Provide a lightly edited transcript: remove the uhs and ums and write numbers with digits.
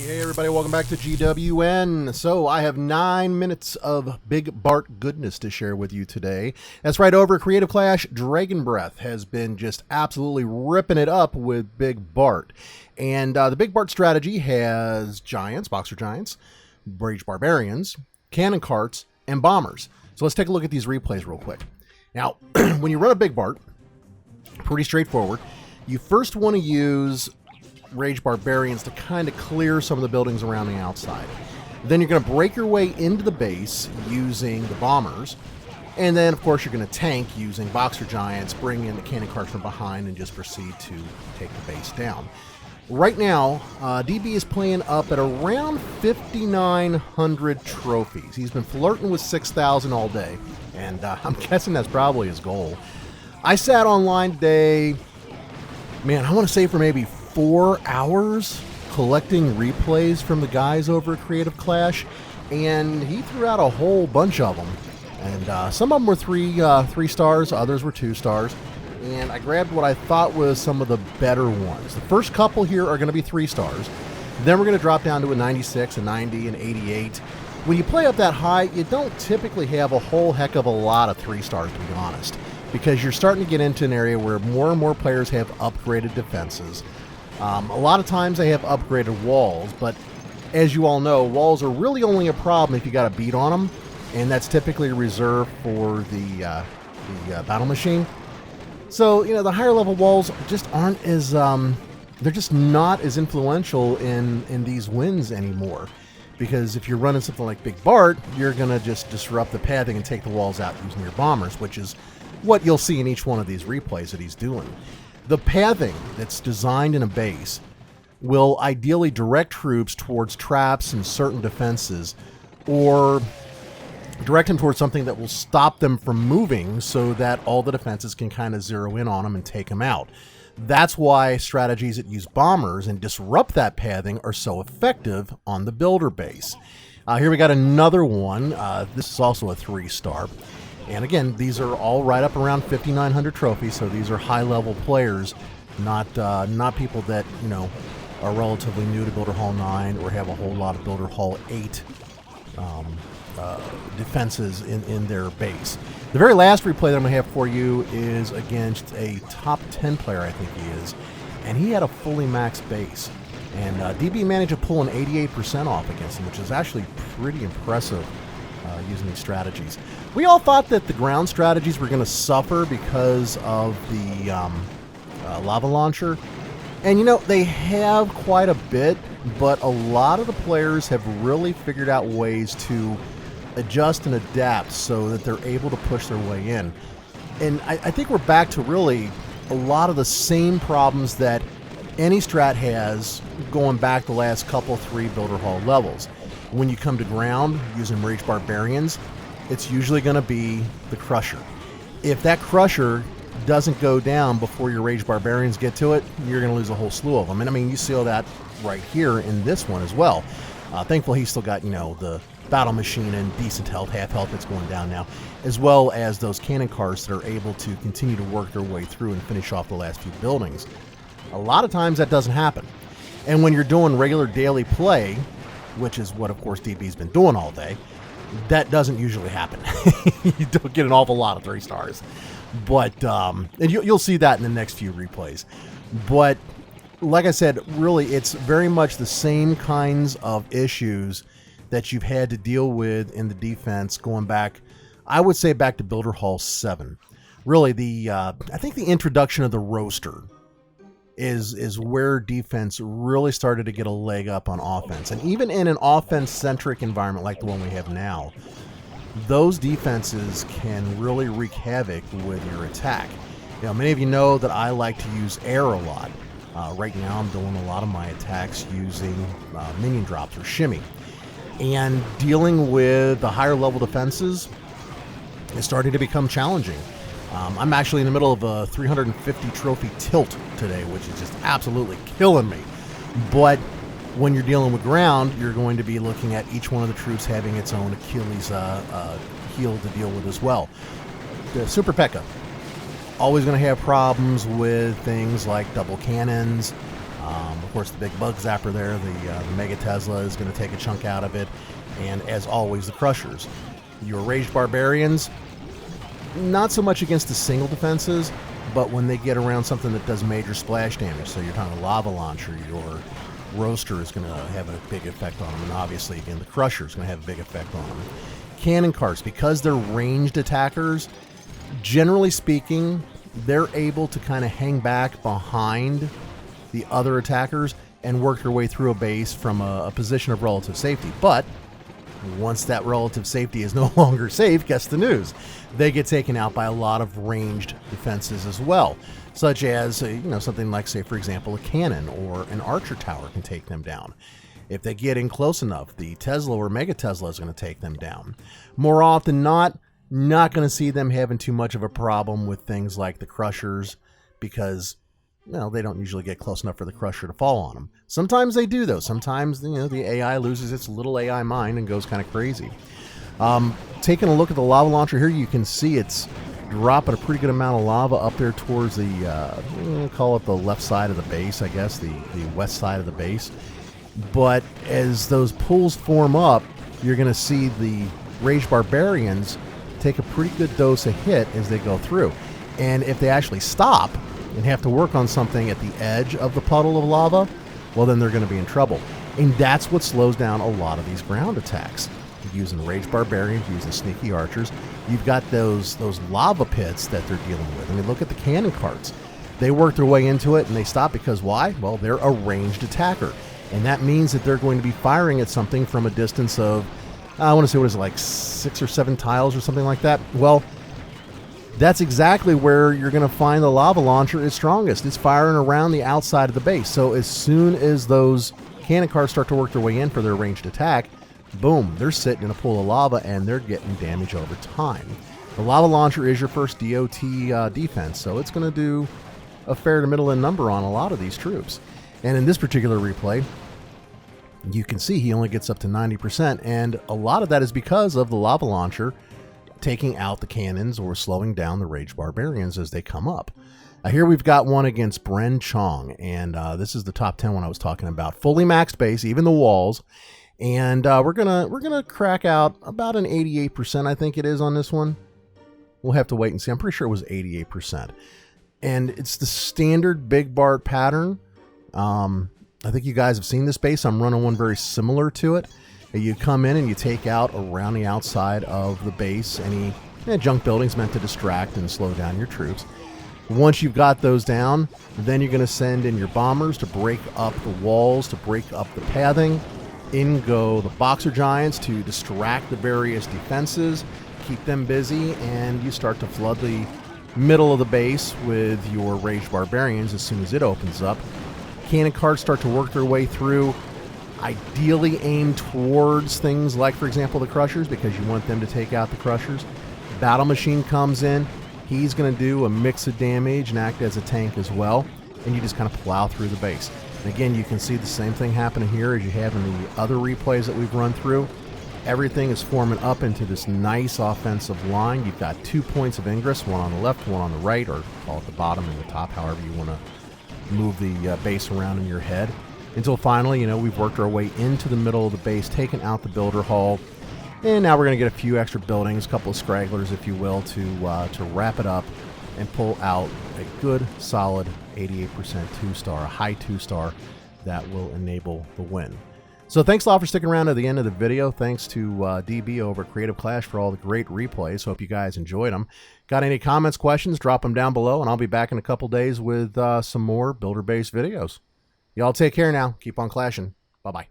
Hey everybody, welcome back to GWN. So I have 9 minutes of big Bart goodness to share with you today. That's right, over Creative Clash, DragonBreathe has been just absolutely ripping it up with big Bart. And the big Bart strategy has giants, boxer giants, Raged Barbarians, cannon carts, and bombers. So let's take a look at these replays real quick. Now, when you run a big Bart, pretty straightforward. You first want to use Raged Barbarians to kind of clear some of the buildings around the outside. Then you're going to break your way into the base using the bombers. And then, of course, you're going to tank using boxer giants, bring in the cannon carts from behind, and just proceed to take the base down. Right now, DB is playing up at around 5,900 trophies. He's been flirting with 6,000 all day, and I'm guessing that's probably his goal. I sat online today, man, I want to say for maybe 4 hours collecting replays from the guys over at Creative Clash, and he threw out a whole bunch of them. And some of them were three stars, others were 2 stars. And I grabbed what I thought was some of the better ones. The first couple here are going to be 3 stars. Then we're going to drop down to a 96, a 90, an 88. When you play up that high, you don't typically have a whole heck of a lot of 3 stars, to be honest, because you're starting to get into an area where more and more players have upgraded defenses. A lot of times they have upgraded walls, but as you all know, walls are really only a problem if you got a beat on them, and that's typically reserved for the battle machine. So, you know, the higher level walls just aren't as, they're just not as influential in these wins anymore. Because if you're running something like Big Bart, you're going to just disrupt the pathing and take the walls out using your bombers, which is what you'll see in each one of these replays that he's doing. The pathing that's designed in a base will ideally direct troops towards traps and certain defenses, or direct them towards something that will stop them from moving so that all the defenses can kind of zero in on them and take them out. That's why strategies that use bombers and disrupt that pathing are so effective on the builder base. Here we got another one. This is also a 3-star. And again, these are all right up around 5,900 trophies, so these are high-level players, not people that, you know, are relatively new to Builder Hall 9 or have a whole lot of Builder Hall 8 defenses in their base. The very last replay that I'm going to have for you is against a top 10 player, I think he is, and he had a fully maxed base. And DB managed to pull an 88% off against him, which is actually pretty impressive using these strategies. We all thought that the ground strategies were going to suffer because of the lava launcher. And, you know, they have quite a bit, but a lot of the players have really figured out ways to adjust and adapt so that they're able to push their way in. And I think we're back to really a lot of the same problems that any strat has going back the last couple, 3 Builder Hall levels. When you come to ground using Raged Barbarians, it's usually going to be the Crusher. If that Crusher doesn't go down before your Raged Barbarians get to it, you're going to lose a whole slew of them. And I mean, you see all that right here in this one as well. Thankfully, he's still got, you know, the battle machine and decent health, half health that's going down now, as well as those cannon carts that are able to continue to work their way through and finish off the last few buildings. A lot of times that doesn't happen. And when you're doing regular daily play, which is what, of course, DB's been doing all day, that doesn't usually happen. You don't get an awful lot of 3 stars. But, and you'll see that in the next few replays. But, like I said, really, it's very much the same kinds of issues that you've had to deal with in the defense going back, I would say back to Builder Hall 7. Really, I think the introduction of the roaster is where defense really started to get a leg up on offense. And even in an offense-centric environment like the one we have now, those defenses can really wreak havoc with your attack. You know, many of you know that I like to use air a lot. Right now I'm doing a lot of my attacks using minion drops or shimmy. And dealing with the higher level defenses is starting to become challenging. I'm actually in the middle of a 350 trophy tilt today, which is just absolutely killing me. But when you're dealing with ground, you're going to be looking at each one of the troops having its own Achilles heel to deal with as well. The Super P.E.K.K.A. always going to have problems with things like double cannons, Of course, the big bug zapper there, the Mega Tesla is going to take a chunk out of it. And as always, the Crushers. Your Raged Barbarians, not so much against the single defenses, but when they get around something that does major splash damage, so you're talking a lava launcher, your roaster is going to have a big effect on them, and obviously, again, the Crusher is going to have a big effect on them. Cannon carts, because they're ranged attackers, generally speaking, they're able to kind of hang back behind the other attackers and work their way through a base from a position of relative safety. But once that relative safety is no longer safe, guess the news. They get taken out by a lot of ranged defenses as well, such as something like, say, for example, a cannon or an archer tower can take them down. If they get in close enough, the Tesla or Mega Tesla is going to take them down. More often not going to see them having too much of a problem with things like the Crushers, because they don't usually get close enough for the Crusher to fall on them. Sometimes they do, though. Sometimes the AI loses its little AI mind and goes kind of crazy. Taking a look at the lava launcher here, you can see it's dropping a pretty good amount of lava up there towards the, call it the left side of the base, I guess, the west side of the base. But as those pools form up, you're going to see the Raged Barbarians take a pretty good dose of hit as they go through. And if they actually stop and have to work on something at the edge of the puddle of lava, well, then they're going to be in trouble. And that's what slows down a lot of these ground attacks. Using Raged Barbarians, using sneaky archers, you've got those lava pits that they're dealing with. I mean, look at the cannon carts. They work their way into it, and they stop because why? Well, they're a ranged attacker. And that means that they're going to be firing at something from a distance of, I want to say, what is it, like 6 or 7 tiles or something like that? Well, that's exactly where you're going to find the lava launcher is strongest. It's firing around the outside of the base. So as soon as those cannon carts start to work their way in for their ranged attack, boom, they're sitting in a pool of lava and they're getting damage over time. The lava launcher is your first DOT defense, so it's going to do a fair to middle end number on a lot of these troops. And in this particular replay, you can see he only gets up to 90%, and a lot of that is because of the lava launcher taking out the cannons or slowing down the Raged Barbarians as they come up. Here we've got one against Bren Chong, and this is the top 10 one I was talking about. Fully maxed base, even the walls, and we're gonna crack out about an 88%, I think it is, on this one. We'll have to wait and see. I'm pretty sure it was 88%, and it's the standard Big Bart pattern. I think you guys have seen this base. I'm running one very similar to it. You come in and you take out around the outside of the base any junk buildings meant to distract and slow down your troops. Once you've got those down, then you're going to send in your bombers to break up the walls, to break up the pathing. In go the Boxer Giants to distract the various defenses, keep them busy, and you start to flood the middle of the base with your Raged Barbarians as soon as it opens up. Cannon carts start to work their way through, ideally aim towards things like, for example, the Crushers, because you want them to take out the Crushers. Battle Machine comes in. He's going to do a mix of damage and act as a tank as well, and you just kind of plow through the base. And again, you can see the same thing happening here as you have in the other replays that we've run through. Everything is forming up into this nice offensive line. You've got 2 points of ingress, one on the left, one on the right, or call it the bottom and the top, however you want to move the base around in your head, until finally, we've worked our way into the middle of the base, taken out the builder hall, and now we're going to get a few extra buildings, a couple of scragglers, if you will, to wrap it up and pull out a good, solid 88% 2-star, a high 2-star that will enable the win. So thanks a lot for sticking around to the end of the video. Thanks to DB over at Creative Clash for all the great replays. Hope you guys enjoyed them. Got any comments, questions, drop them down below, and I'll be back in a couple days with some more builder-based videos. Y'all take care now. Keep on clashing. Bye-bye.